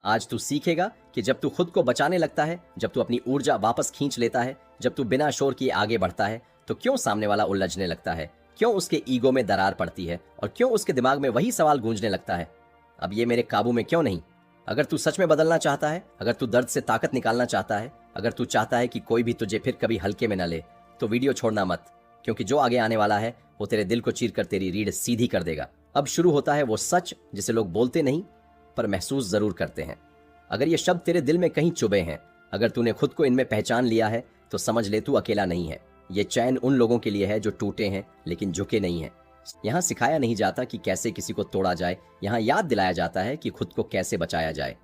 आज तू सीखेगा कि जब तू खुद को बचाने लगता है, जब तू अपनी ऊर्जा वापस खींच लेता है, जब तू बिना शोर किए आगे बढ़ता है, तो क्यों सामने वाला उलझने लगता है, क्यों उसके ईगो में दरार पड़ती है और क्यों उसके दिमाग में वही सवाल गूंजने लगता है, अब ये मेरे काबू में क्यों नहीं। अगर तू सच में बदलना चाहता है, अगर तू दर्द से ताकत निकालना चाहता है, अगर तू चाहता है कि कोई भी तुझे फिर कभी हल्के में न ले, तो वीडियो छोड़ना मत, क्योंकि जो आगे आने वाला है वो तेरे दिल को चीरकर तेरी रीढ़ सीधी कर देगा। अब शुरू होता है वो सच जिसे लोग बोलते नहीं पर महसूस जरूर करते हैं। अगर ये शब्द तेरे दिल में कहीं चुभे हैं, अगर तूने खुद को इनमें पहचान लिया है, तो समझ ले तू अकेला नहीं है। ये चैन उन लोगों के लिए है जो टूटे हैं लेकिन झुके नहीं हैं। यहाँ सिखाया नहीं जाता कि कैसे किसी को तोड़ा जाए, यहाँ याद दिलाया जाता है कि खुद को कैसे बचाया जाए।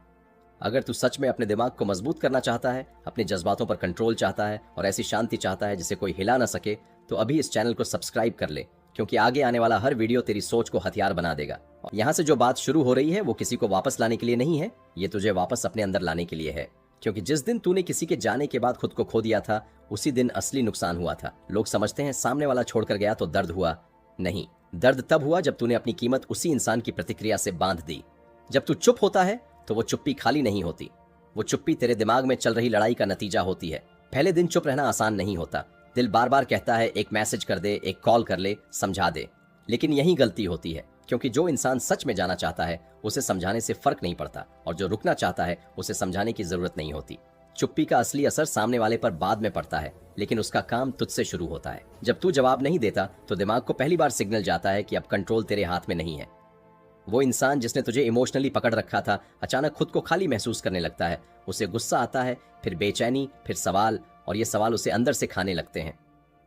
अगर तू सच में अपने दिमाग को मजबूत करना चाहता है, अपने जज्बातों पर कंट्रोल चाहता है और ऐसी शांति चाहता है जिसे कोई हिला ना सके, तो अभी इस चैनल को सब्सक्राइब कर ले, क्योंकि आगे आने वाला हर वीडियो तेरी सोच को हथियार बना देगा। यहाँ से जो बात शुरू हो रही है वो किसी को वापस लाने के लिए नहीं है, ये तुझे वापस अपने अंदर लाने के लिए है। क्योंकि जिस दिन तूने किसी के जाने के बाद खुद को खो दिया था, उसी दिन असली नुकसान हुआ था। लोग समझते हैं सामने वाला छोड़कर गया तो दर्द हुआ, नहीं, दर्द तब हुआ जब तूने अपनी कीमत उसी इंसान की प्रतिक्रिया से बांध दी। जब तू चुप होता है तो वो चुप्पी खाली नहीं होती, वो चुप्पी तेरे दिमाग में चल रही लड़ाई का नतीजा होती है। पहले दिन चुप रहना आसान नहीं होता, दिल बार बार कहता है एक मैसेज कर दे, एक कॉल कर ले, समझा दे। लेकिन यही गलती होती है, क्योंकि जो इंसान सच में जाना चाहता है उसे समझाने से फर्क नहीं पड़ता, और जो रुकना चाहता है उसे समझाने की जरूरत नहीं होती। चुप्पी का असली असर सामने वाले पर बाद में पड़ता है, लेकिन उसका काम तुझसे शुरू होता है। जब तू जवाब नहीं देता तो दिमाग को पहली बार सिग्नल जाता है कि अब कंट्रोल तेरे हाथ में नहीं है। वो इंसान जिसने तुझे इमोशनली पकड़ रखा था अचानक खुद को खाली महसूस करने लगता है। उसे गुस्सा आता है, फिर बेचैनी, फिर सवाल, और ये सवाल उसे अंदर से खाने लगते हैं।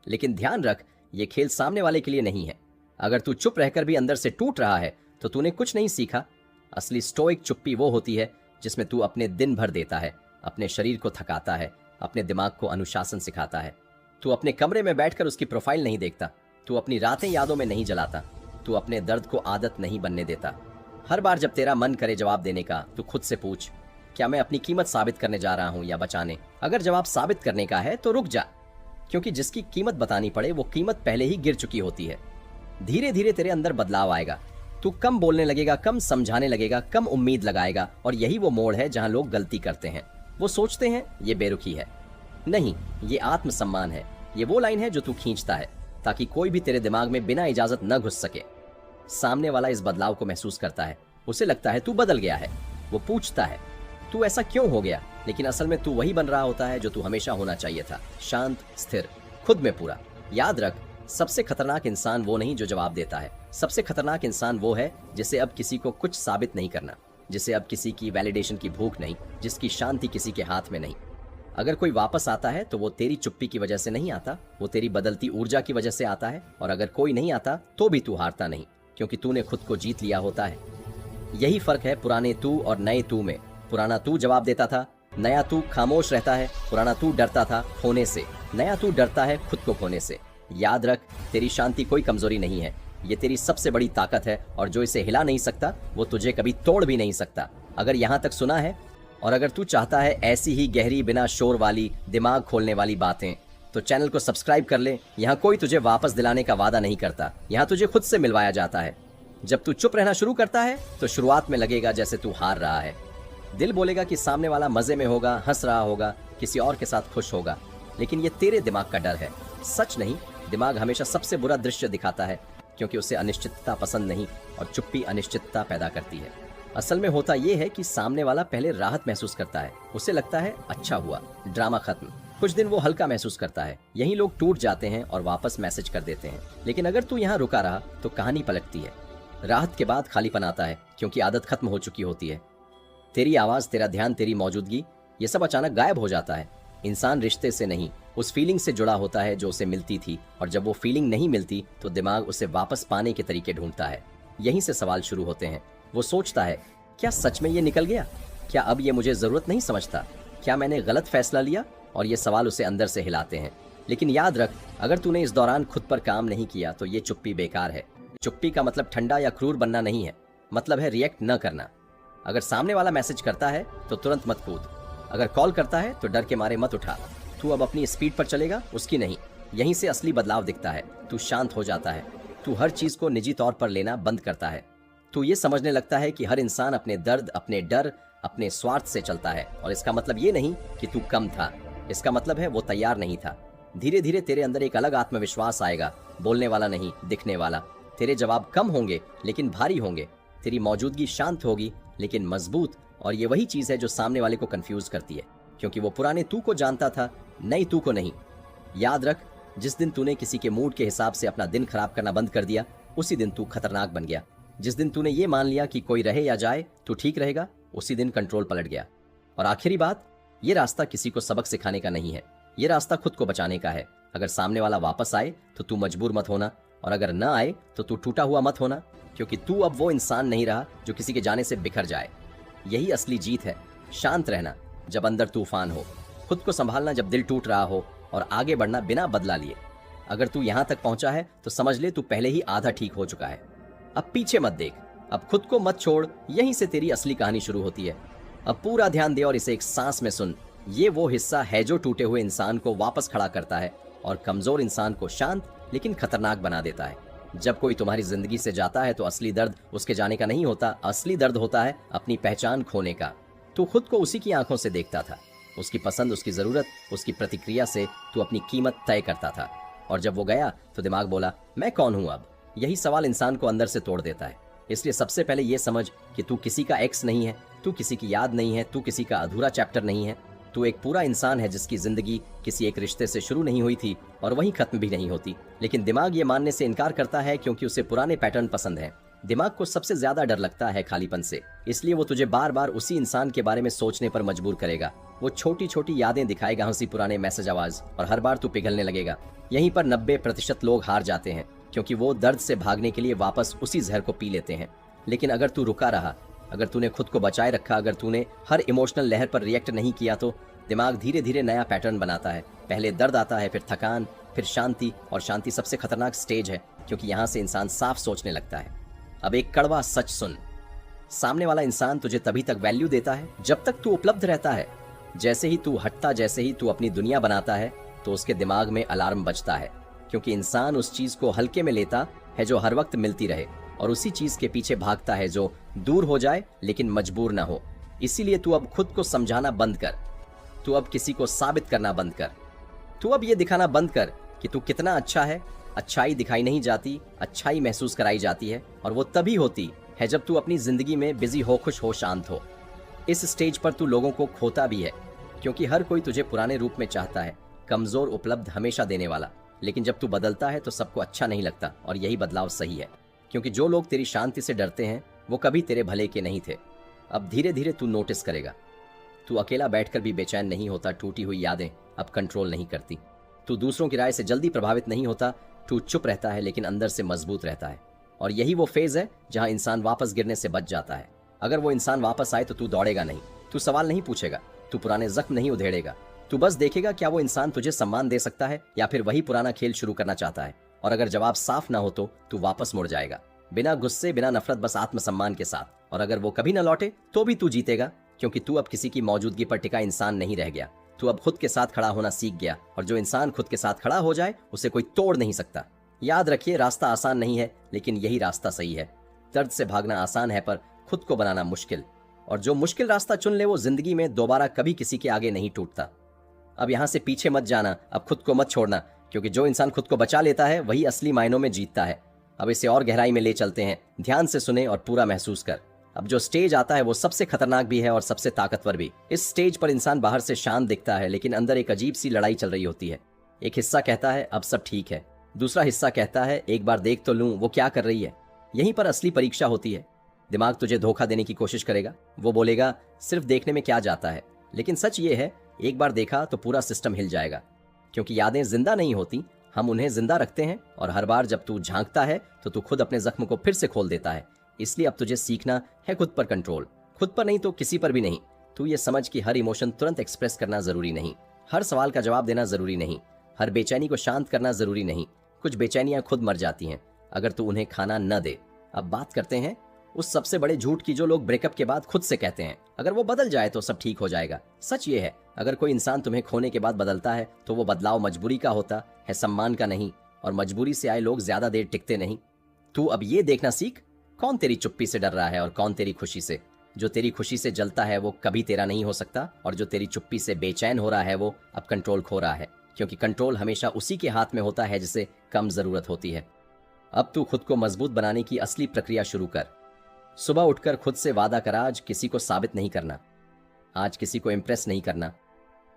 लेकिन ध्यान रख, ये खेल सामने वाले के लिए नहीं है। अगर तू चुप रहकर भी अंदर से टूट रहा है तो तूने कुछ नहीं सीखा। असली स्टोइक चुप्पी वो होती है जिसमें तू अपने दिन भर देता है, अपने शरीर को थकाता है, अपने दिमाग को अनुशासन सिखाता है। तू अपने कमरे में बैठकर उसकी प्रोफाइल नहीं देखता, तू अपनी रातें यादों में नहीं जलाता, तू अपने दर्द को आदत नहीं बनने देता। हर बार जब तेरा मन करे जवाब देने का, तू खुद से पूछ, क्या मैं अपनी कीमत साबित करने जा रहा हूं या बचाने? अगर जवाब साबित करने का है तो रुक जा, क्योंकि जिसकी कीमत बतानी पड़े वो कीमत पहले ही गिर चुकी होती है। धीरे धीरे तेरे अंदर बदलाव आएगा, तू कम बोलने लगेगा, कम समझाने लगेगा, कम उम्मीद लगाएगा। और यही वो मोड़ है जहां लोग गलती करते हैं। वो सोचते हैं ये बेरुखी है, नहीं, ये आत्मसम्मान है। ये वो लाइन है जो तू खींचता है ताकि कोई भी तेरे दिमाग में बिना इजाजत न घुस सके। सामने वाला इस बदलाव को महसूस करता है, उसे लगता है तू बदल गया है। वो पूछता है तू ऐसा क्यों हो गया, लेकिन असल में तू वही बन रहा होता है जो तू हमेशा होना चाहिए था, शांत, स्थिर, खुद में पूरा। याद रख, सबसे खतरनाक इंसान वो नहीं जो जवाब देता है, सबसे खतरनाक इंसान वो है जिसे अब किसी को कुछ साबित नहीं करना, जिसे अब किसी की वैलिडेशन की भूख नहीं, जिसकी शांति किसी के हाथ में नहीं। अगर कोई वापस आता है तो वो तेरी चुप्पी की वजह से नहीं आता, वो तेरी बदलती ऊर्जा की वजह से आता है। और अगर कोई नहीं आता तो भी तू हारता नहीं, क्योंकि तूने खुद को जीत लिया होता है। यही फर्क है पुराने तू और नए तू में। पुराना तू जवाब देता था, नया तू खामोश रहता है। पुराना तू डरता था खोने से, नया तू डरता है खुद को खोने से। याद रख, तेरी शांति कोई कमजोरी नहीं है, ये तेरी सबसे बड़ी ताकत है, और जो इसे हिला नहीं सकता वो तुझे कभी तोड़ भी नहीं सकता। अगर यहाँ तक सुना है और अगर तू चाहता है ऐसी ही गहरी, बिना शोर वाली, दिमाग खोलने वाली बातें, तो चैनल को सब्सक्राइब कर ले। यहाँ कोई तुझे वापस दिलाने का वादा नहीं करता, यहाँ तुझे खुद से मिलवाया जाता है। जब तू चुप रहना शुरू करता है तो शुरुआत में लगेगा जैसे तू हार रहा है। दिल बोलेगा कि सामने वाला मजे में होगा, हंस रहा होगा, किसी और के साथ खुश होगा, लेकिन ये तेरे दिमाग का डर है, सच नहीं। दिमाग हमेशा सबसे बुरा दृश्य दिखाता है, क्योंकि उसे अनिश्चितता पसंद नहीं, और चुप्पी अनिश्चितता पैदा करती है। असल में होता यह है कि सामने वाला पहले राहत महसूस करता है, उसे लगता है अच्छा हुआ, ड्रामा खत्म। कुछ दिन वो हल्का महसूस करता है, यही लोग टूट जाते हैं और वापस मैसेज कर देते हैं। लेकिन अगर तू यहाँ रुका रहा तो कहानी पलटती है। राहत के बाद खालीपन आता है, क्योंकि आदत खत्म हो चुकी होती है। तेरी आवाज, तेरा ध्यान, तेरी मौजूदगी, ये सब अचानक गायब हो जाता है। इंसान रिश्ते से नहीं, उस फीलिंग से जुड़ा होता है जो उसे मिलती थी, और जब वो फीलिंग नहीं मिलती तो दिमाग उसे वापस पाने के तरीके ढूंढता है। यहीं से सवाल शुरू होते हैं। वो सोचता है, क्या सच में ये निकल गया? क्या अब ये मुझे जरूरत नहीं समझता? क्या मैंने गलत फैसला लिया? और ये सवाल उसे अंदर से हिलाते हैं। लेकिन याद रख, अगर तूने इस दौरान खुद पर काम नहीं किया तो ये चुप्पी बेकार है। चुप्पी का मतलब ठंडा या क्रूर बनना नहीं है, मतलब है रिएक्ट न करना। अगर सामने वाला मैसेज करता है तो तुरंत मत कूद, अगर कॉल करता है तो डर के मारे मत उठा। तू अब अपनी स्पीड पर चलेगा, उसकी नहीं। यहीं से असली बदलाव दिखता है। तू शांत हो जाता है, तू हर चीज को निजी तौर पर लेना बंद करता है, तू ये समझने लगता है कि हर इंसान अपने दर्द, अपने डर, अपने स्वार्थ से चलता है। और इसका मतलब ये नहीं कि तू कम था, इसका मतलब है वो तैयार नहीं था। धीरे धीरे तेरे अंदर एक अलग आत्मविश्वास आएगा, बोलने वाला नहीं, दिखने वाला। तेरे जवाब कम होंगे लेकिन भारी होंगे। तेरी मौजूदगी शांत होगी लेकिन मजबूत। और ये वही चीज है जो सामने वाले को कंफ्यूज करती है, क्योंकि वो पुराने तू को जानता था, नई तू को नहीं। याद रख, जिस दिन तूने किसी के मूड के हिसाब से अपना दिन खराब करना बंद कर दिया, उसी दिन तू खतरनाक बन गया। जिस दिन तूने ये मान लिया कि कोई रहे या जाए तू ठीक रहेगा, उसी दिन कंट्रोल पलट गया। और आखिरी बात, ये रास्ता किसी को सबक सिखाने का नहीं है, ये रास्ता खुद को बचाने का है। अगर सामने वाला वापस आए तो तू मजबूर मत होना, और अगर ना आए तो तू टूटा हुआ मत होना, क्योंकि तू अब वो इंसान नहीं रहा जो किसी के जाने से बिखर जाए। यही असली जीत है, शांत रहना जब अंदर तूफान हो, खुद को संभालना जब दिल टूट रहा हो, और आगे बढ़ना बिना बदला लिए। अगर तू यहां तक पहुंचा है तो समझ ले तू पहले ही आधा ठीक हो चुका है। अब पीछे मत देख, अब खुद को मत छोड़, यहीं से तेरी असली कहानी शुरू होती है। अब पूरा ध्यान दे और इसे एक सांस में सुन। ये वो हिस्सा है जो टूटे हुए इंसान को वापस खड़ा करता है और कमजोर इंसान को शांत लेकिन खतरनाक बना देता है। जब कोई तुम्हारी जिंदगी से जाता है तो असली दर्द उसके जाने का नहीं होता, असली दर्द होता है अपनी पहचान खोने का। तू खुद को उसी की आंखों से देखता था, उसकी पसंद, उसकी जरूरत, उसकी प्रतिक्रिया से तू अपनी कीमत तय करता था। और जब वो गया तो दिमाग बोला, मैं कौन हूं अब? यही सवाल इंसान को अंदर से तोड़ देता है। इसलिए सबसे पहले ये समझ कि तू किसी का एक्स नहीं है, तू किसी की याद नहीं है, तू किसी का अधूरा चैप्टर नहीं है। तू एक पूरा इंसान है जिसकी जिंदगी किसी एक रिश्ते से शुरू नहीं हुई थी और वहीं खत्म भी नहीं होती। लेकिन दिमाग ये मानने से इनकार करता है क्योंकि उसे पुराने पैटर्न पसंद हैं। दिमाग को सबसे ज्यादा डर लगता है खालीपन से, इसलिए वो तुझे बार बार उसी इंसान के बारे में सोचने पर मजबूर करेगा। वो छोटी छोटी यादें दिखाएगा, हंसी, पुराने मैसेज, आवाज, और हर बार तू पिघलने लगेगा। यहीं पर 90% लोग हार जाते हैं, क्योंकि वो दर्द से भागने के लिए वापस उसी जहर को पी लेते हैं। लेकिन अगर तू रुका रहा, अगर तूने खुद को बचाए रखा, अगर तूने हर इमोशनल लहर पर रिएक्ट नहीं किया, तो दिमाग धीरे धीरे नया पैटर्न बनाता है। पहले दर्द आता है, फिर थकान, फिर शांति, और शांति सबसे खतरनाक स्टेज है, क्योंकि यहाँ से इंसान साफ सोचने लगता है। अब एक कड़वा सच सुन, सामने वाला इंसान तुझे तभी तक वैल्यू देता है जब तक तू उपलब्ध रहता है। जैसे ही तू हटता, जैसे ही तू अपनी दुनिया बनाता है, तो उसके दिमाग में अलार्म बजता है, क्योंकि इंसान उस चीज को हल्के में लेता है जो हर वक्त मिलती रहे, और उसी चीज के पीछे भागता है जो दूर हो जाए लेकिन मजबूर ना हो। इसीलिए तू अब खुद को समझाना बंद कर, तू अब किसी को साबित करना बंद कर, तू अब ये दिखाना बंद कर कि तू कितना अच्छा है। अच्छाई दिखाई नहीं जाती, अच्छाई महसूस कराई जाती है, और वो तभी होती है जब तू अपनी जिंदगी में बिजी हो, खुश हो, शांत हो। इस स्टेज पर तू लोगों को खोता भी है, क्योंकि हर कोई तुझे पुराने रूप में चाहता है, कमजोर, उपलब्ध, हमेशा देने वाला। लेकिन जब तू बदलता है तो सबको अच्छा नहीं लगता, और यही बदलाव सही है, क्योंकि जो लोग तेरी शांति से डरते हैं वो कभी तेरे भले के नहीं थे। अब धीरे धीरे तू नोटिस करेगा, तू अकेला बैठकर भी बेचैन नहीं होता, टूटी हुई यादें अब कंट्रोल नहीं करती। तू दूसरों की राय से जल्दी प्रभावित नहीं होता, तू चुप रहता है लेकिन अंदर से मजबूत रहता है। और यही वो फेज है जहां इंसान वापस गिरने से बच जाता है। अगर वो इंसान वापस आए तो तू दौड़ेगा नहीं, तू सवाल नहीं पूछेगा, तू पुराने जख्म नहीं उधेड़ेगा, तू बस देखेगा क्या वो इंसान तुझे सम्मान दे सकता है या फिर वही पुराना खेल शुरू करना चाहता है। और अगर जवाब साफ ना हो तो तू वापस मुड़ जाएगा, बिना गुस्से, बिना नफरत, बस आत्मसम्मान के साथ। और अगर वो कभी ना लौटे तो भी तू जीतेगा, क्योंकि तू अब किसी की मौजूदगी पर टिका इंसान नहीं रह गया। तू अब खुद के साथ खड़ा होना सीख गया, और जो इंसान खुद के साथ खड़ा हो जाए उसे कोई तोड़ नहीं सकता। याद रखिए, रास्ता आसान नहीं है, लेकिन यही रास्ता सही है। दर्द से भागना आसान है, पर खुद को बनाना मुश्किल। और जो मुश्किल रास्ता चुन ले वो जिंदगी में दोबारा कभी किसी के आगे नहीं टूटता। अब यहां से पीछे मत जाना, अब खुद को मत छोड़ना, क्योंकि जो इंसान खुद को बचा लेता है वही असली मायनों में जीतता है। अब इसे और गहराई में ले चलते हैं, ध्यान से सुने और पूरा महसूस कर। अब जो स्टेज आता है वो सबसे खतरनाक भी है और सबसे ताकतवर भी। इस स्टेज पर इंसान बाहर से शांत दिखता है, लेकिन अंदर एक अजीब सी लड़ाई चल रही होती है। एक हिस्सा कहता है अब सब ठीक है, दूसरा हिस्सा कहता है एक बार देख तो लूं वो क्या कर रही है। यहीं पर असली परीक्षा होती है। दिमाग तुझे धोखा देने की कोशिश करेगा, वो बोलेगा सिर्फ देखने में क्या जाता है, लेकिन सच ये है एक बार देखा तो पूरा सिस्टम हिल जाएगा, क्योंकि यादें जिंदा नहीं होती, हम उन्हें जिंदा रखते हैं। और हर बार जब तू झांकता है तो तू खुद अपने जख्म को फिर से खोल देता है। इसलिए अब तुझे सीखना है खुद पर कंट्रोल, खुद पर नहीं तो किसी पर भी नहीं। तू ये समझ कि हर इमोशन तुरंत एक्सप्रेस करना जरूरी नहीं, हर सवाल का जवाब देना जरूरी नहीं, हर बेचैनी को शांत करना जरूरी नहीं। कुछ बेचैनियां खुद मर जाती हैं अगर तू उन्हें खाना न दे। अब बात करते हैं उस सबसे बड़े झूठ की जो लोग ब्रेकअप के बाद खुद से कहते हैं, अगर वो बदल जाए तो सब ठीक हो जाएगा। सच ये है, अगर कोई इंसान तुम्हें खोने के बाद बदलता है तो वो बदलाव मजबूरी का होता है, सम्मान का नहीं। और मजबूरी से आए लोग ज्यादा देर टिकते नहीं। तू अब ये देखना सीख कौन तेरी चुप्पी से डर रहा है और कौन तेरी खुशी से? जो तेरी खुशी से जलता है वो कभी तेरा नहीं हो सकता, और जो तेरी चुप्पी से बेचैन हो रहा है वो अब कंट्रोल खो रहा है, क्योंकि कंट्रोल हमेशा उसी के हाथ में होता है जिसे कम जरूरत होती है। अब तू खुद को मजबूत बनाने की असली प्रक्रिया शुरू कर। सुबह उठकर खुद से वादा कर, आज किसी को साबित नहीं करना, आज किसी को इम्प्रेस नहीं करना,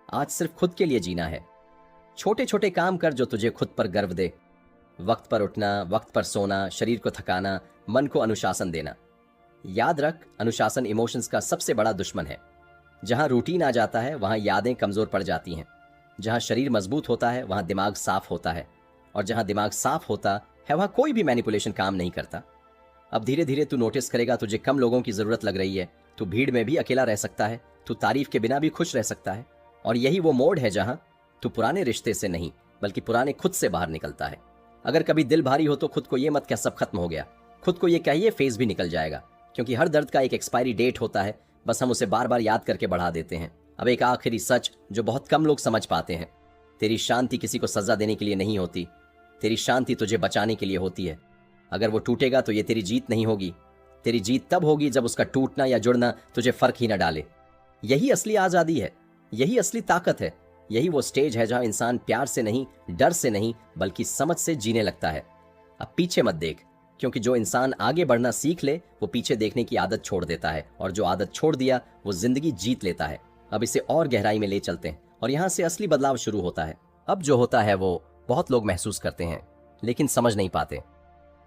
आज सिर्फ खुद के लिए जीना है। छोटे छोटे काम कर जो तुझे खुद पर गर्व दे। वक्त पर उठना, वक्त पर सोना, शरीर को थकाना, मन को अनुशासन देना। याद रख, अनुशासन इमोशंस का सबसे बड़ा दुश्मन है। जहां रूटीन आ जाता है वहां यादें कमजोर पड़ जाती हैं। जहां शरीर मजबूत होता है वहां दिमाग साफ होता है, और जहां दिमाग साफ होता है वहां कोई भी मैनिपुलेशन काम नहीं करता। अब धीरे धीरे तू नोटिस करेगा तुझे कम लोगों की जरूरत लग रही है। तू भीड़ में भी अकेला रह सकता है, तू तारीफ के बिना भी खुश रह सकता है। और यही वो मोड़ है जहां तू पुराने रिश्ते से नहीं बल्कि पुराने खुद से बाहर निकलता है। अगर कभी दिल भारी हो तो खुद को ये मत कह सब खत्म हो गया, खुद को ये कहिए फेज भी निकल जाएगा, क्योंकि हर दर्द का एक एक्सपायरी डेट होता है, बस हम उसे बार बार याद करके बढ़ा देते हैं। अब एक आखिरी सच जो बहुत कम लोग समझ पाते हैं, तेरी शांति किसी को सजा देने के लिए नहीं होती, तेरी शांति तुझे बचाने के लिए होती है। अगर वो टूटेगा तो ये तेरी जीत नहीं होगी, तेरी जीत तब होगी जब उसका टूटना या जुड़ना तुझे फर्क ही न डाले। यही असली आजादी है, यही असली ताकत है, यही वो स्टेज है जहां इंसान प्यार से नहीं, डर से नहीं, बल्कि समझ से जीने लगता है। अब पीछे मत देख, क्योंकि जो इंसान आगे बढ़ना सीख ले वो पीछे देखने की आदत छोड़ देता है, और जो आदत छोड़ दिया वो जिंदगी जीत लेता है। अब इसे और गहराई में ले चलते हैं और यहाँ से असली बदलाव शुरू होता है। अब जो होता है वो बहुत लोग महसूस करते हैं लेकिन समझ नहीं पाते।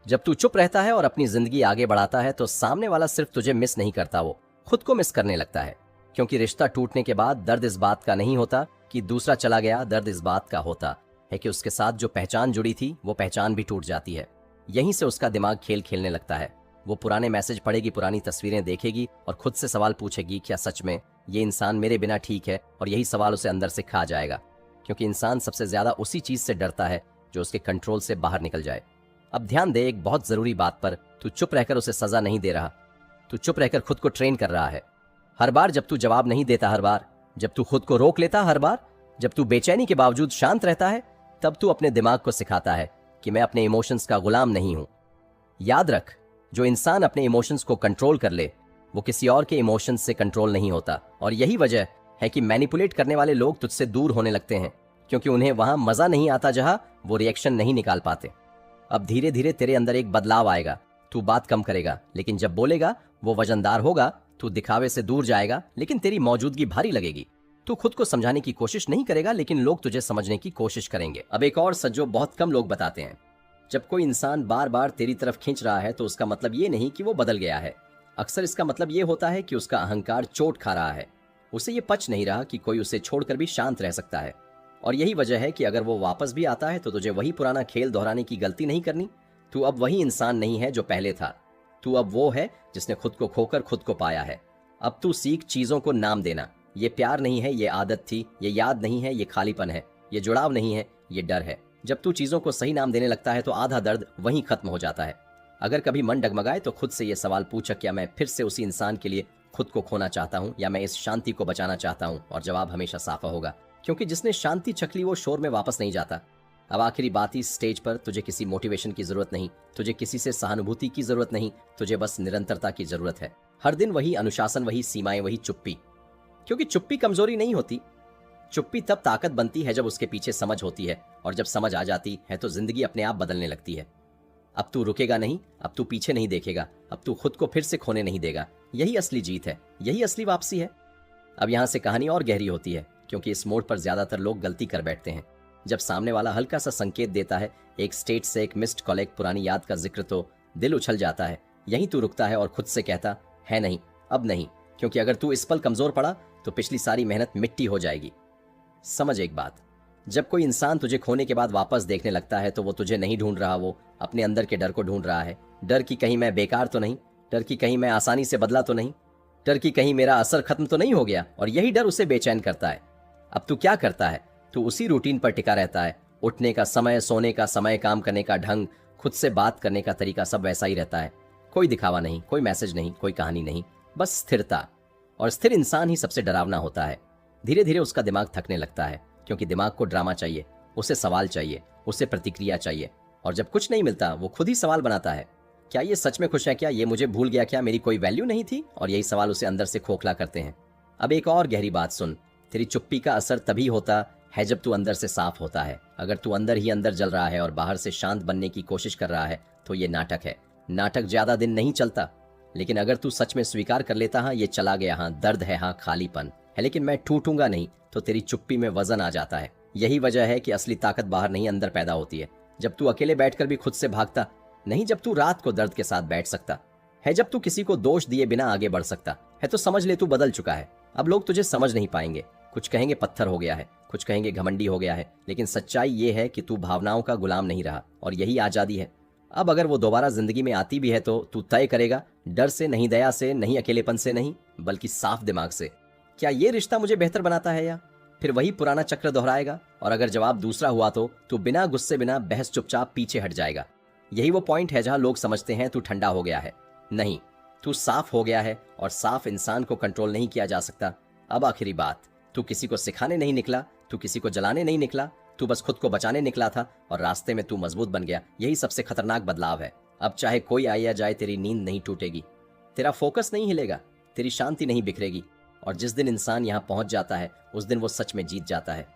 जब तू चुप रहता है और अपनी जिंदगी आगे बढ़ाता है तो सामने वाला सिर्फ तुझे मिस नहीं करता, वो खुद को मिस करने लगता है। क्योंकि रिश्ता टूटने के बाद दर्द इस बात का नहीं होता कि दूसरा चला गया, दर्द इस बात का होता है कि उसके साथ जो पहचान जुड़ी थी वो पहचान भी टूट जाती है। यहीं से उसका दिमाग खेल खेलने लगता है। वो पुराने मैसेज पढ़ेगी, पुरानी तस्वीरें देखेगी और खुद से सवाल पूछेगी, क्या सच में ये इंसान मेरे बिना ठीक है? और यही सवाल उसे अंदर से खा जाएगा, क्योंकि इंसान सबसे ज्यादा उसी चीज से डरता है जो उसके कंट्रोल से बाहर निकल जाए। अब ध्यान दे एक बहुत जरूरी बात पर, तू चुप रहकर उसे सजा नहीं दे रहा, तू चुप रहकर खुद को ट्रेन कर रहा है। हर बार जब तू जवाब नहीं देता, हर बार जब तू खुद को रोक लेता, हर बार जब तू बेचैनी के बावजूद शांत रहता है, तब तू अपने दिमाग को सिखाता है कि मैं अपने इमोशंस का गुलाम नहीं हूं। याद रख, जो इंसान अपने इमोशंस को कंट्रोल कर ले वो किसी और के इमोशंस से कंट्रोल नहीं होता। और यही वजह है कि मैनिपुलेट करने वाले लोग तुझसे दूर होने लगते हैं, क्योंकि उन्हें वहां मजा नहीं आता जहां वो रिएक्शन नहीं निकाल पाते। अब धीरे धीरे तेरे अंदर एक बदलाव आएगा। तू बात कम करेगा, लेकिन जब बोलेगा वो वजनदार होगा। तू दिखावे से दूर जाएगा, लेकिन तेरी मौजूदगी भारी लगेगी। तू खुद को समझाने की कोशिश नहीं करेगा, लेकिन लोग तुझे समझने की कोशिश करेंगे। अब एक और सच जो बहुत कम लोग बताते हैं, जब कोई इंसान बार बार तेरी तरफ खींच रहा है तो उसका मतलब ये नहीं कि वो बदल गया है। अक्सर इसका मतलब ये होता है कि उसका अहंकार चोट खा रहा है। उसे ये पच नहीं रहा कि कोई उसे छोड़कर भी शांत रह सकता है। और यही वजह है कि अगर वो वापस भी आता है तो तुझे वही पुराना खेल दोहराने की गलती नहीं करनी। तू अब वही इंसान नहीं है जो पहले था। तू अब वो है जिसने खुद को खोकर खुद को पाया है। अब तू सीख चीजों को नाम देना। ये प्यार नहीं है, ये आदत थी। ये याद नहीं है, ये खालीपन है। ये जुड़ाव नहीं है, ये डर है। जब तू चीजों को सही नाम देने लगता है तो आधा दर्द वहीं खत्म हो जाता है। अगर कभी मन डगमगाए तो खुद से ये सवाल पूछ, क्या मैं फिर से उसी इंसान के लिए खुद को खोना चाहता हूँ या मैं इस शांति को बचाना चाहता हूँ? और जवाब हमेशा साफ होगा, क्योंकि जिसने शांति चख ली वो शोर में वापस नहीं जाता। अब आखिरी बात, इस स्टेज पर तुझे किसी मोटिवेशन की जरूरत नहीं, तुझे किसी से सहानुभूति की जरूरत नहीं, तुझे बस निरंतरता की जरूरत है। हर दिन वही अनुशासन, वही सीमाएं, वही चुप्पी। क्योंकि चुप्पी कमजोरी नहीं होती, चुप्पी तब ताकत बनती है जब उसके पीछे समझ होती है, और जब समझ आ जाती है तो जिंदगी अपने आप बदलने लगती है। अब तू रुकेगा नहीं, अब तू पीछे नहीं देखेगा, अब तू खुद को फिर से खोने नहीं देगा। यही असली जीत है, यही असली वापसी है। अब यहां से कहानी और गहरी होती है, क्योंकि इस मोड़ पर ज्यादातर लोग गलती कर बैठते हैं। जब सामने वाला हल्का सा संकेत देता है, एक स्टेट से एक मिस्ड कॉल, एक पुरानी याद का जिक्र, तो दिल उछल जाता है। यहीं तू रुकता है और खुद से कहता है, नहीं, अब नहीं, क्योंकि अगर तू इस पल कमजोर पड़ा तो पिछली सारी मेहनत मिट्टी हो जाएगी। समझ एक बात, जब कोई इंसान तुझे खोने के बाद वापस देखने लगता है तो वो तुझे नहीं ढूंढ रहा, वो अपने अंदर के डर को ढूंढ रहा है। डर कि कहीं मैं बेकार तो नहीं, डर कि कहीं मैं आसानी से बदला तो नहीं, डर कि कहीं मेरा असर खत्म तो नहीं हो गया। और यही डर उसे बेचैन करता है। अब तू क्या करता है? तू उसी रूटीन पर टिका रहता है। उठने का समय, सोने का समय, काम करने का ढंग, खुद से बात करने का तरीका, सब वैसा ही रहता है। कोई दिखावा नहीं, कोई मैसेज नहीं, कोई कहानी नहीं, बस स्थिरता। और स्थिर इंसान ही सबसे डरावना होता है। धीरे धीरे उसका दिमाग थकने लगता है, क्योंकि दिमाग को ड्रामा चाहिए, उसे सवाल चाहिए, उसे प्रतिक्रिया चाहिए। और जब कुछ नहीं मिलता वो खुद ही सवाल बनाता है। क्या ये सच में खुश है? क्या ये मुझे भूल गया? क्या मेरी कोई वैल्यू नहीं थी? और यही सवाल उसे अंदर से खोखला करते हैं। अब एक और गहरी बात सुन, तेरी चुप्पी का असर तभी होता है जब तू अंदर से साफ होता है। अगर तू अंदर ही अंदर जल रहा है और बाहर से शांत बनने की कोशिश कर रहा है तो ये नाटक है। नाटक ज्यादा दिन नहीं चलता, लेकिन अगर तू सच में स्वीकार कर लेता, हाँ ये चला गया, हाँ दर्द है, हाँ खालीपन है, लेकिन मैं टूटूंगा नहीं, तो तेरी चुप्पी में वजन आ जाता है। यही वजह है कि असली ताकत बाहर नहीं अंदर पैदा होती है। जब तू अकेले बैठकर भी खुद से भागता नहीं, जब तू रात को दर्द के साथ बैठ सकता है, जब तू किसी को दोष दिए बिना आगे बढ़ सकता है, तो समझ ले तू बदल चुका है। अब लोग तुझे समझ नहीं पाएंगे, कुछ कहेंगे पत्थर हो गया है, कुछ कहेंगे घमंडी हो गया है, लेकिन सच्चाई ये है कि तू भावनाओं का गुलाम नहीं रहा, और यही आजादी है। अब अगर वो दोबारा जिंदगी में आती भी है तो तू तय करेगा, डर से नहीं, दया से नहीं, अकेलेपन से नहीं, बल्कि साफ दिमाग से। क्या ये रिश्ता मुझे बेहतर बनाता है, या फिर वही पुराना चक्र दोहराएगा? और अगर जवाब दूसरा हुआ तो तू बिना गुस्से, बिना बहस, चुपचाप पीछे हट जाएगा। यही वो पॉइंट है जहां लोग समझते हैं तू ठंडा हो गया है। नहीं, तू साफ हो गया है, और साफ इंसान को कंट्रोल नहीं किया जा सकता। अब आखिरी बात, तू किसी को सिखाने नहीं निकला, तू किसी को जलाने नहीं निकला, तू बस खुद को बचाने निकला था, और रास्ते में तू मजबूत बन गया। यही सबसे खतरनाक बदलाव है। अब चाहे कोई आए या जाए, तेरी नींद नहीं टूटेगी, तेरा फोकस नहीं हिलेगा, तेरी शांति नहीं बिखरेगी, और जिस दिन इंसान यहाँ पहुंच जाता है उस दिन वो सच में जीत जाता है।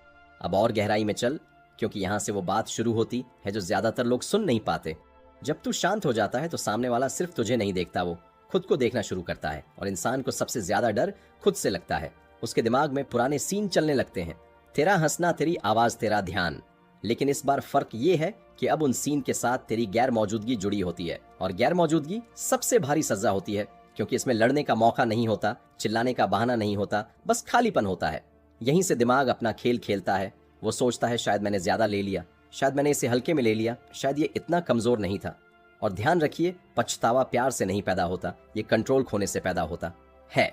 अब और गहराई में चल, क्योंकि यहाँ से वो बात शुरू होती है जो ज्यादातर लोग सुन नहीं पाते। जब तू शांत हो जाता है तो सामने वाला सिर्फ तुझे नहीं देखता, वो खुद को देखना शुरू करता है। और इंसान को सबसे ज्यादा डर खुद से लगता है। उसके दिमाग में पुराने सीन चलने लगते हैं, तेरा हंसना, तेरी आवाज, तेरा ध्यान। लेकिन इस बार फर्क ये है कि अब उन सीन के साथ तेरी गैर मौजूदगी जुड़ी होती है, और गैर मौजूदगी सबसे भारी सजा होती है, क्योंकि इसमें लड़ने का मौका नहीं होता, चिल्लाने का बहाना नहीं होता, बस खालीपन होता है। यहीं से दिमाग अपना खेल खेलता है। वो सोचता है शायद मैंने ज्यादा ले लिया, शायद मैंने इसे हल्के में ले लिया, शायद ये इतना कमजोर नहीं था। और ध्यान रखिए, पछतावा प्यार से नहीं पैदा होता, ये कंट्रोल खोने से पैदा होता है।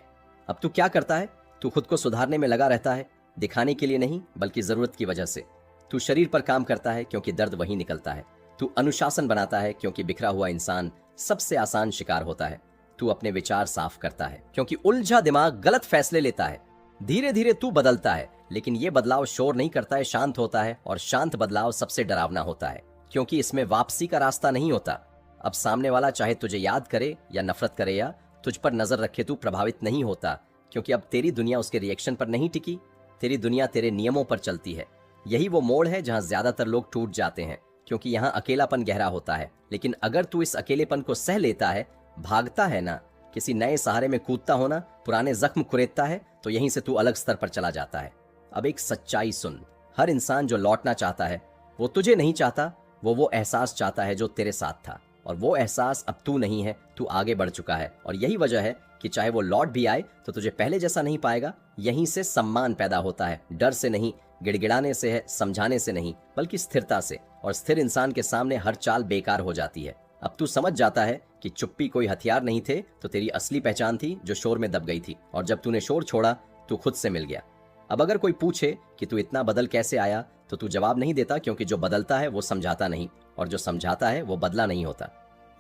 अब तू क्या करता है? तू खुद को सुधारने में लगा रहता है, दिखाने के लिए नहीं बल्कि जरूरत की वजह से। तू शरीर पर काम करता है क्योंकि दर्द वहीं निकलता है। तू अनुशासन बनाता है क्योंकि बिखरा हुआ इंसान सबसे आसान शिकार होता है। तू अपने विचार साफ करता है क्योंकि उलझा दिमाग गलत फैसले लेता है। धीरे धीरे तू बदलता है, लेकिन ये बदलाव शोर नहीं करता है, शांत होता है। और शांत बदलाव सबसे डरावना होता है, क्योंकि इसमें वापसी का रास्ता नहीं होता। अब सामने वाला चाहे तुझे याद करे या नफरत करे या तुझ पर नजर रखे, तू प्रभावित नहीं होता, क्योंकि अब तेरी दुनिया उसके रिएक्शन पर नहीं टिकी, तेरी दुनिया तेरे नियमों पर चलती है। यही वो मोड़ है जहां ज्यादातर लोग टूट जाते हैं, क्योंकि यहाँ अकेलापन गहरा होता है। लेकिन अगर तू इस अकेलेपन को सह लेता है, भागता है ना, किसी नए सहारे में कूदता हो ना, पुराने जख्म कुरेदता है, तो यहीं से तू अलग स्तर पर चला जाता है। अब एक सच्चाई सुन, हर इंसान जो लौटना चाहता है वो तुझे नहीं चाहता, वो एहसास चाहता है जो तेरे साथ था। और वो एहसास अब तू नहीं है, तू आगे बढ़ चुका है। और यही वजह है कि चाहे वो लौट भी आए तो तुझे पहले जैसा नहीं पाएगा। यहीं से सम्मान पैदा होता है, डर से नहीं, गिड़गिड़ाने से है, समझाने से नहीं, बल्कि स्थिरता से। और स्थिर इंसान के सामने हर चाल बेकार हो जाती है। अब तू समझ जाता है कि चुप्पी कोई हथियार नहीं थे, तो तेरी असली पहचान थी जो शोर में दब गई थी। और जब तूने शोर छोड़ा, तू खुद से मिल गया। अब अगर कोई पूछे कि तू इतना बदल कैसे आया, तो तू जवाब नहीं देता, क्योंकि जो बदलता है वो समझाता नहीं, और जो समझाता है वो बदला नहीं होता।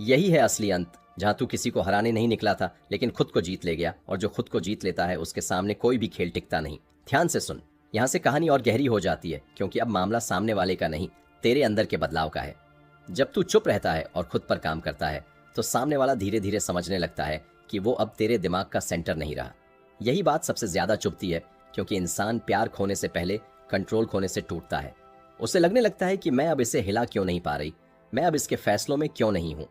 यही है असली अंत, जहां तू किसी को हराने नहीं निकला था, लेकिन खुद को जीत ले गया। और जो खुद को जीत लेता है उसके सामने कोई भी खेल टिकता नहीं। ध्यान से सुन, यहाँ से कहानी और गहरी हो जाती है, क्योंकि अब मामला सामने वाले का नहीं, तेरे अंदर के बदलाव का है। जब तू चुप रहता है और खुद पर काम करता है, तो सामने वाला धीरे धीरे समझने लगता है कि वो अब तेरे दिमाग का सेंटर नहीं रहा। यही बात सबसे ज्यादा चुभती है, क्योंकि इंसान प्यार खोने से पहले कंट्रोल खोने से टूटता है। उसे लगने लगता है कि मैं अब इसे हिला क्यों नहीं पा रही, मैं अब इसके फैसलों में क्यों नहीं हूं।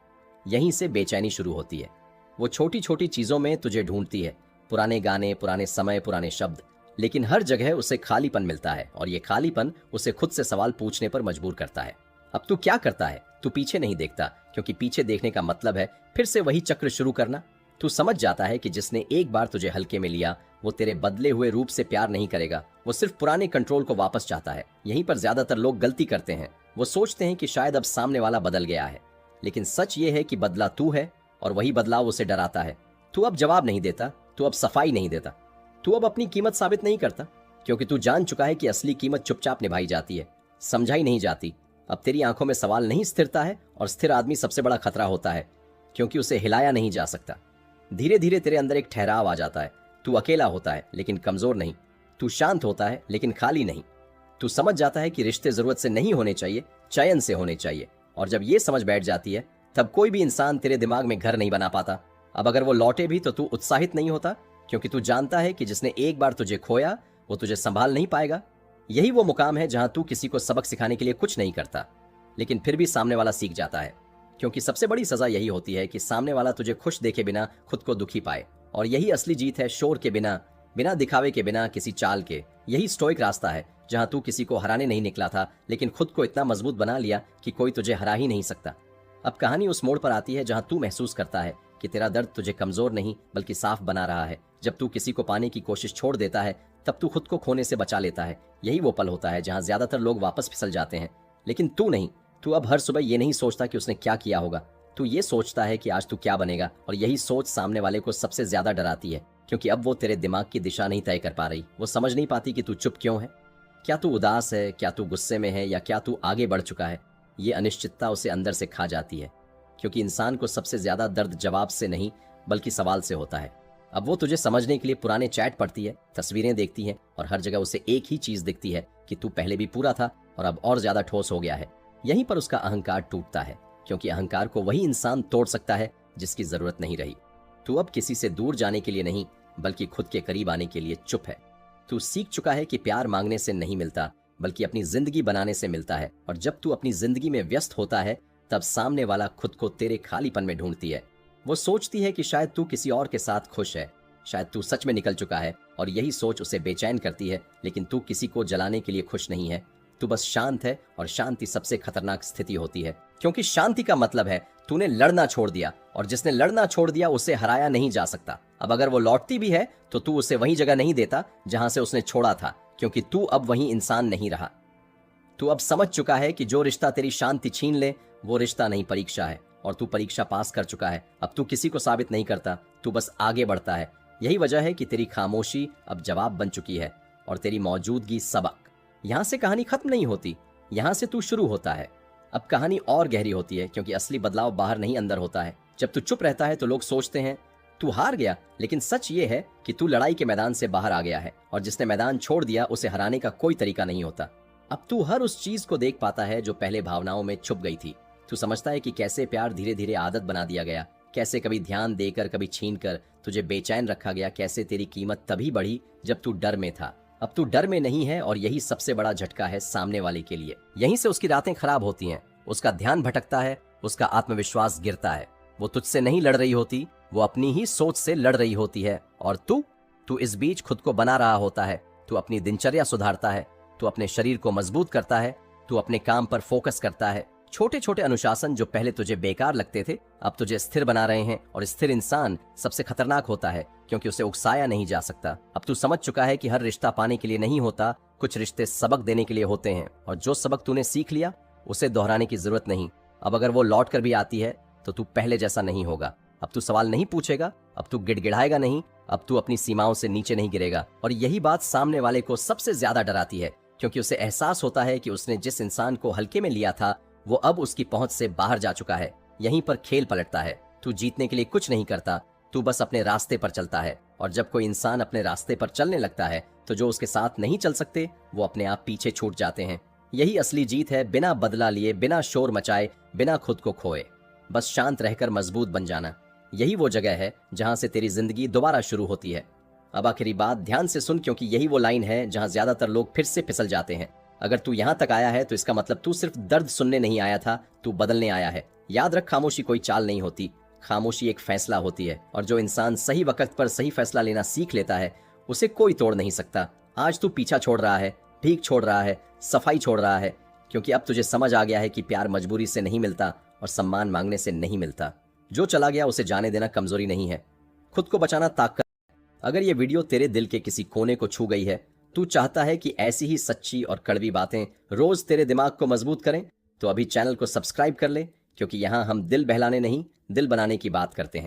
यहीं से बेचैनी शुरू होती है। वो छोटी छोटी चीजों में तुझे ढूंढती है, पुराने गाने, पुराने समय, पुराने शब्द, लेकिन हर जगह उसे खालीपन मिलता है। और ये खालीपन उसे खुद से सवाल पूछने पर मजबूर करता है। अब तू क्या करता है? तू पीछे नहीं देखता, क्योंकि पीछे देखने का मतलब है फिर से वही चक्र शुरू करना। तू समझ जाता है कि जिसने एक बार तुझे हल्के में लिया, वो तेरे बदले हुए रूप से प्यार नहीं करेगा, वो सिर्फ पुराने कंट्रोल को वापस चाहता है। यहीं पर ज्यादातर लोग गलती करते हैं। वो सोचते हैं कि शायद अब सामने वाला बदल गया है, लेकिन सच ये है कि बदला तू है, और वही बदलाव उसे डराता है। तू अब जवाब नहीं देता, तू अब सफाई नहीं देता, तू अब अपनी कीमत साबित नहीं करता, क्योंकि तू जान चुका है कि असली कीमत चुपचाप निभाई जाती है, समझाई नहीं जाती। अब तेरी आंखों में सवाल नहीं, स्थिरता है। और स्थिर आदमी सबसे बड़ा खतरा होता है, क्योंकि उसे हिलाया नहीं जा सकता। धीरे धीरे तेरे अंदर एक ठहराव आ जाता है। तू अकेला होता है, लेकिन कमजोर नहीं। तू शांत होता है, लेकिन खाली नहीं। तू समझ जाता है कि रिश्ते जरूरत से नहीं होने चाहिए, चयन से होने चाहिए। और जब ये समझ बैठ जाती है, तब कोई भी इंसान तेरे दिमाग में घर नहीं बना पाता। अब अगर वो लौटे भी तो तू उत्साहित नहीं होता, क्योंकि तू जानता है कि जिसने एक बार तुझे खोया वो तुझे संभाल नहीं पाएगा। यही वो मुकाम है जहां तू किसी को सबक सिखाने के लिए कुछ नहीं करता, लेकिन फिर भी सामने वाला सीख जाता है। क्योंकि सबसे बड़ी सजा यही होती है कि सामने वाला तुझे खुश देखे बिना खुद को दुखी पाए। और यही असली जीत है, शोर के बिना, बिना दिखावे के, बिना किसी चाल के। यही स्टोइक रास्ता है जहां तू किसी को हराने नहीं निकला था, लेकिन खुद को इतना मजबूत बना लिया कि कोई तुझे हरा ही नहीं सकता। अब कहानी उस मोड़ पर आती है जहां तू महसूस करता है कि तेरा दर्द तुझे कमजोर नहीं बल्कि साफ बना रहा है। जब तू किसी को पाने की कोशिश छोड़ देता है तब तू खुद को खोने से बचा लेता है। यही वो पल होता है जहां ज्यादातर लोग वापस फिसल जाते हैं, लेकिन तू नहीं। तू अब हर सुबह ये नहीं सोचता कि उसने क्या किया होगा, तू ये सोचता है कि आज तू क्या बनेगा। और यही सोच सामने वाले को सबसे ज्यादा डराती है, क्योंकि अब वो तेरे दिमाग की दिशा नहीं तय कर पा रही। वो समझ नहीं पाती कि तू चुप क्यों है। क्या तू उदास है, क्या तू गुस्से में है, या क्या तू आगे बढ़ चुका है। ये अनिश्चितता उसे अंदर से खा जाती है, क्योंकि इंसान को सबसे ज्यादा दर्द जवाब से नहीं बल्कि सवाल से होता है। अब वो तुझे समझने के लिए पुराने चैट पढ़ती है, तस्वीरें देखती है, और हर जगह उसे एक ही चीज दिखती है कि तू पहले भी पूरा था और अब और ज्यादा ठोस हो गया है। यहीं पर उसका अहंकार टूटता है, क्योंकि अहंकार को वही इंसान तोड़ सकता है जिसकी जरूरत नहीं रही। तू अब किसी से दूर जाने के लिए नहीं बल्कि खुद के करीब आने के लिए चुप है। तू सीख चुका है कि प्यार मांगने से नहीं मिलता बल्कि अपनी जिंदगी बनाने से मिलता है। और जब तू अपनी जिंदगी में व्यस्त होता है तब सामने वाला खुद को तेरे खालीपन में ढूंढती है। वो सोचती है कि शायद तू किसी और के साथ खुश है, शायद तू सच में निकल चुका है, और यही सोच उसे बेचैन करती है। लेकिन तू किसी को जलाने के लिए खुश नहीं है, तू बस शांत है। और शांति सबसे खतरनाक स्थिति होती है, क्योंकि शांति का मतलब है तूने लड़ना छोड़ दिया, और जिसने लड़ना छोड़ दिया उसे हराया नहीं जा सकता। अब अगर वो लौटती भी है तो तू उसे वही जगह नहीं देता जहां से उसने छोड़ा था, क्योंकि तू अब वही इंसान नहीं रहा। तू अब समझ चुका है कि जो रिश्ता तेरी शांति छीन ले वो रिश्ता नहीं, परीक्षा है। और तू परीक्षा पास कर चुका है। अब तू किसी को साबित नहीं करता, तू बस आगे बढ़ता है। यही वजह है कि तेरी खामोशी अब जवाब बन चुकी है और तेरी मौजूदगी सबक। यहां से कहानी खत्म नहीं होती, यहां से तू शुरू होता है। अब कहानी और गहरी होती है, क्योंकि असली बदलाव बाहर नहीं अंदर होता है। जब तू चुप रहता है तो लोग सोचते हैं तू हार गया, लेकिन सच ये है कि तू लड़ाई के मैदान से बाहर आ गया है, और जिसने मैदान छोड़ दिया उसे हराने का कोई तरीका नहीं होता। अब तू हर उस चीज को देख पाता है जो पहले भावनाओं में छुप गई थी। तू समझता है कि कैसे प्यार धीरे धीरे आदत बना दिया गया, कैसे कभी ध्यान देकर कभी छीन कर तुझे बेचैन रखा गया, कैसे तेरी कीमत तभी बढ़ी जब तू डर में था। अब तू डर में नहीं है, और यही सबसे बड़ा झटका है सामने वाले के लिए। यहीं से उसकी रातें खराब होती हैं, उसका ध्यान भटकता है, उसका आत्मविश्वास गिरता है। वो तुझसे नहीं लड़ रही होती, वो अपनी ही सोच से लड़ रही होती है। और तू इस बीच खुद को बना रहा होता है। तू अपनी दिनचर्या सुधारता है, तू अपने शरीर को मजबूत करता है, तू अपने काम पर फोकस करता है। छोटे छोटे अनुशासन जो पहले तुझे बेकार लगते थे अब तुझे स्थिर बना रहे हैं। और स्थिर इंसान सबसे खतरनाक होता है, क्योंकि उसे उकसाया नहीं जा सकता। अब तू समझ चुका है कि हर रिश्ता पाने के लिए नहीं होता, कुछ रिश्ते सबक देने के लिए होते हैं। और जो सबक तूने सीख लिया उसे दोहराने की जरूरत नहीं। अब अगर वो लौट कर भी आती है तो तू पहले जैसा नहीं होगा। अब तू सवाल नहीं पूछेगा, अब तू गिड़गिड़ाएगा नहीं, अब तू अपनी सीमाओं से नीचे नहीं गिरेगा। और यही बात सामने वाले को सबसे ज्यादा डराती है, क्योंकि उसे एहसास होता है कि उसने जिस इंसान को हल्के में लिया था वो अब उसकी पहुंच से बाहर जा चुका है। यहीं पर खेल पलटता है। तू जीतने के लिए कुछ नहीं करता, तू बस अपने रास्ते पर चलता है। और जब कोई इंसान अपने रास्ते पर चलने लगता है तो जो उसके साथ नहीं चल सकते वो अपने आप पीछे छूट जाते हैं। यही असली जीत है, बिना बदला लिए, बिना शोर मचाए, बिना खुद को खोए, बस शांत रहकर मजबूत बन जाना। यही वो जगह है जहां से तेरी जिंदगी दोबारा शुरू होती है। अब आखिरी बात ध्यान से सुन, क्योंकि यही वो लाइन है जहां ज्यादातर लोग फिर से फिसल जाते हैं। अगर तू यहां तक आया है तो इसका मतलब तू सिर्फ दर्द सुनने नहीं आया था, तू बदलने आया है। याद रख, खामोशी कोई चाल नहीं होती, खामोशी एक फैसला होती है। और जो इंसान सही वक्त पर सही फैसला लेना सीख लेता है उसे कोई तोड़ नहीं सकता। आज तू पीछा छोड़ रहा है, भीख छोड़ रहा है, सफाई छोड़ रहा है, क्योंकि अब तुझे समझ आ गया है कि प्यार मजबूरी से नहीं मिलता और सम्मान मांगने से नहीं मिलता। जो चला गया उसे जाने देना कमजोरी नहीं है, खुद को बचाना ताकत। अगर ये वीडियो तेरे दिल के किसी कोने को छू गई है, तू चाहता है कि ऐसी ही सच्ची और कड़वी बातें रोज तेरे दिमाग को मजबूत करें, तो अभी चैनल को सब्सक्राइब कर ले, क्योंकि यहाँ हम दिल बहलाने नहीं दिल बनाने की बात करते हैं।